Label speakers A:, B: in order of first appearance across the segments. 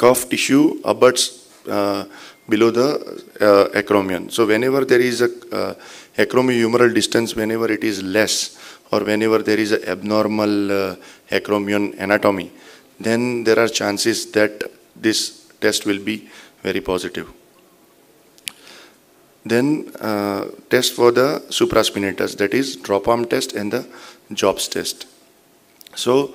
A: cuff tissue abuts below the acromion. So whenever there is a acromiohumeral distance, whenever it is less, or whenever there is an abnormal acromion anatomy, then there are chances that this test will be very positive. Then test for the supraspinatus, that is drop arm test and the Jobs test. So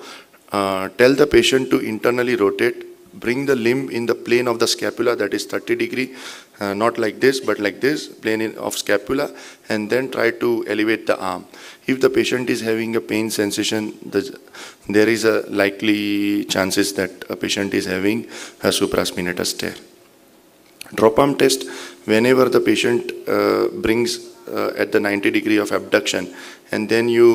A: tell the patient to internally rotate, bring the limb in the plane of the scapula, that is 30 degree, not like this but like this, plane of scapula, and then try to elevate the arm. If the patient is having a pain sensation, there is a likely chances that a patient is having a supraspinatus tear. Drop arm test, whenever the patient brings at the 90 degree of abduction, and then you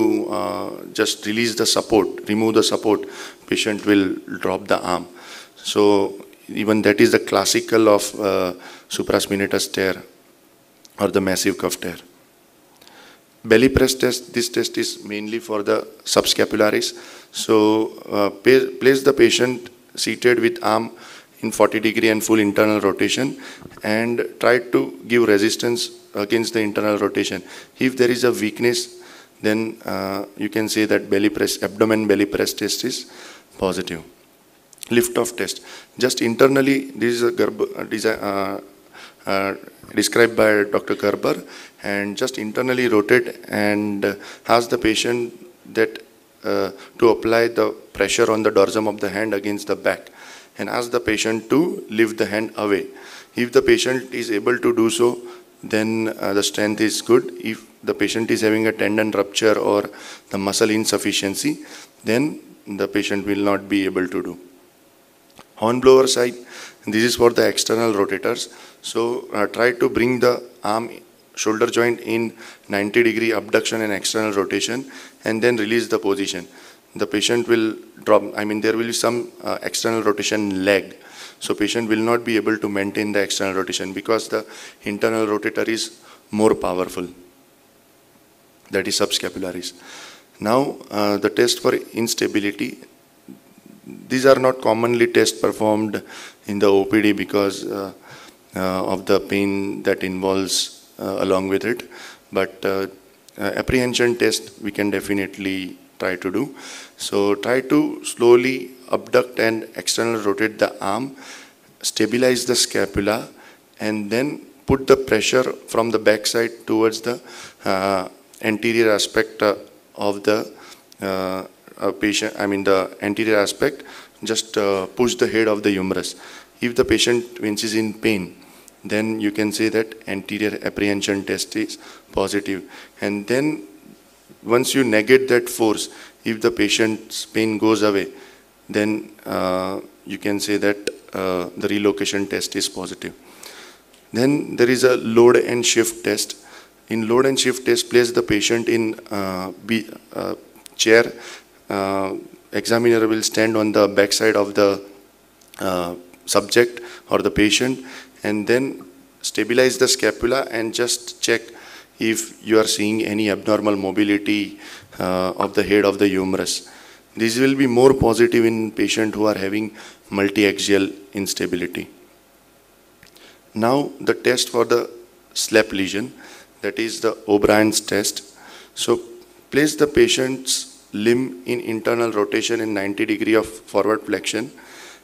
A: just release the support, remove the support, patient will drop the arm. So even that is the classical of supraspinatus tear or the massive cuff tear. Belly press test, this test is mainly for the subscapularis. So place the patient seated with arm in 40 degree and full internal rotation, and try to give resistance against the internal rotation. If there is a weakness, then you can say that belly press, abdomen belly press test is positive. Lift off test, just internally, this is a described by Dr. Gerber, and just internally rotate and ask the patient that to apply the pressure on the dorsum of the hand against the back, and ask the patient to lift the hand away. If the patient is able to do so, then the strength is good. If the patient is having a tendon rupture or the muscle insufficiency, then the patient will not be able to do. Hornblower side, this is for the external rotators. So try to bring the arm shoulder joint in 90 degree abduction and external rotation, and then release the position. The patient will drop, there will be some external rotation lag. So patient will not be able to maintain the external rotation because the internal rotator is more powerful. That is subscapularis. Now the test for instability. These are not commonly tests performed in the OPD because of the pain that involves along with it. But apprehension test we can definitely try to do. So try to slowly abduct and external rotate the arm, stabilize the scapula, and then put the pressure from the back side towards the anterior aspect of the patient, the anterior aspect, just push the head of the humerus. If the patient is in pain, then you can say that anterior apprehension test is positive. And then once you negate that force, if the patient's pain goes away, then you can say that the relocation test is positive. Then there is a load and shift test. In load and shift test, place the patient in chair. Examiner will stand on the back side of the subject or the patient, and then stabilize the scapula and just check if you are seeing any abnormal mobility of the head of the humerus. This will be more positive in patients who are having multi-axial instability. Now the test for the SLAP lesion, that is the O'Brien's test. So place the patient's limb in internal rotation in 90 degree of forward flexion,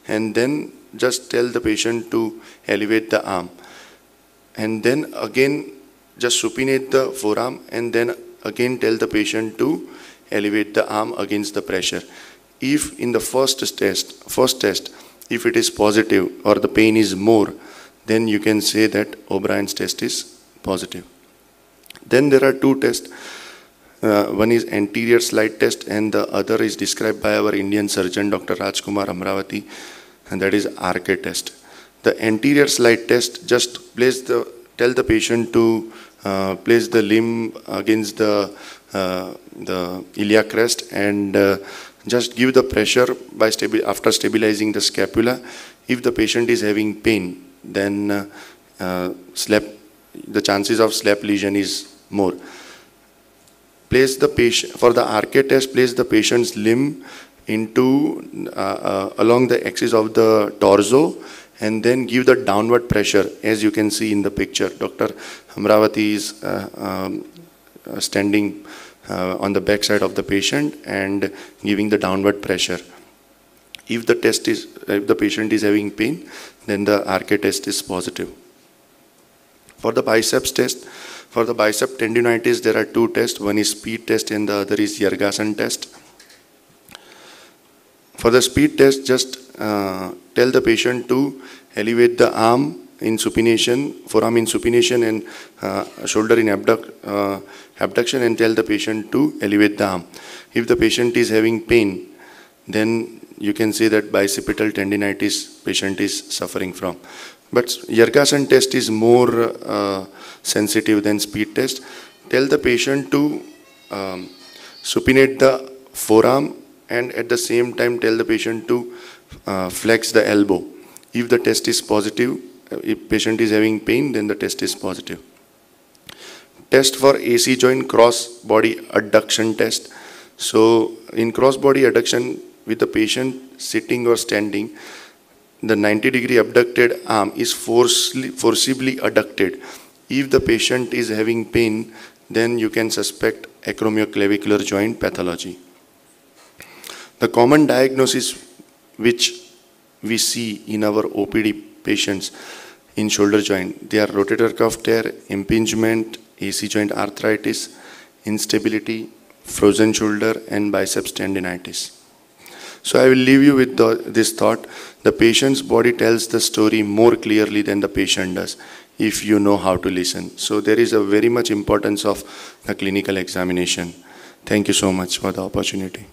A: and then just tell the patient to elevate the arm. And then again just supinate the forearm, and then again tell the patient to elevate the arm against the pressure. If in the first test, if it is positive or the pain is more, then you can say that O'Brien's test is positive. Then there are two tests. One is anterior slide test, and the other is described by our Indian surgeon, Dr. Rajkumar Amravati, and that is RK test. The anterior slide test, just tell the patient to place the limb against the iliac crest, and just give the pressure by after stabilizing the scapula. If the patient is having pain, then the chances of SLAP lesion is more. Place the patient for the RK test. Place the patient's limb into along the axis of the torso and then give the downward pressure, as you can see in the picture. Dr. Amravati is standing on the back side of the patient and giving the downward pressure. If the patient is having pain, then the RK test is positive. For the biceps test, for the bicep tendinitis, there are two tests. One is speed test and the other is Yergason test. For the speed test, just tell the patient to elevate the arm in supination, forearm in supination and shoulder in abduction, and tell the patient to elevate the arm. If the patient is having pain, then you can say that bicipital tendinitis patient is suffering from. But Yergason test is more sensitive than speed test. Tell the patient to supinate the forearm and at the same time tell the patient to flex the elbow. If the test is positive, if patient is having pain, then the test is positive. Test for AC joint cross body adduction test. So in cross body adduction, with the patient sitting or standing, the 90-degree abducted arm is forcibly adducted. If the patient is having pain, then you can suspect acromioclavicular joint pathology. The common diagnosis which we see in our OPD patients in shoulder joint, they are rotator cuff tear, impingement, AC joint arthritis, instability, frozen shoulder, and biceps tendinitis. So I will leave you with this thought: the patient's body tells the story more clearly than the patient does, if you know how to listen. So there is a very much importance of the clinical examination. Thank you so much for the opportunity.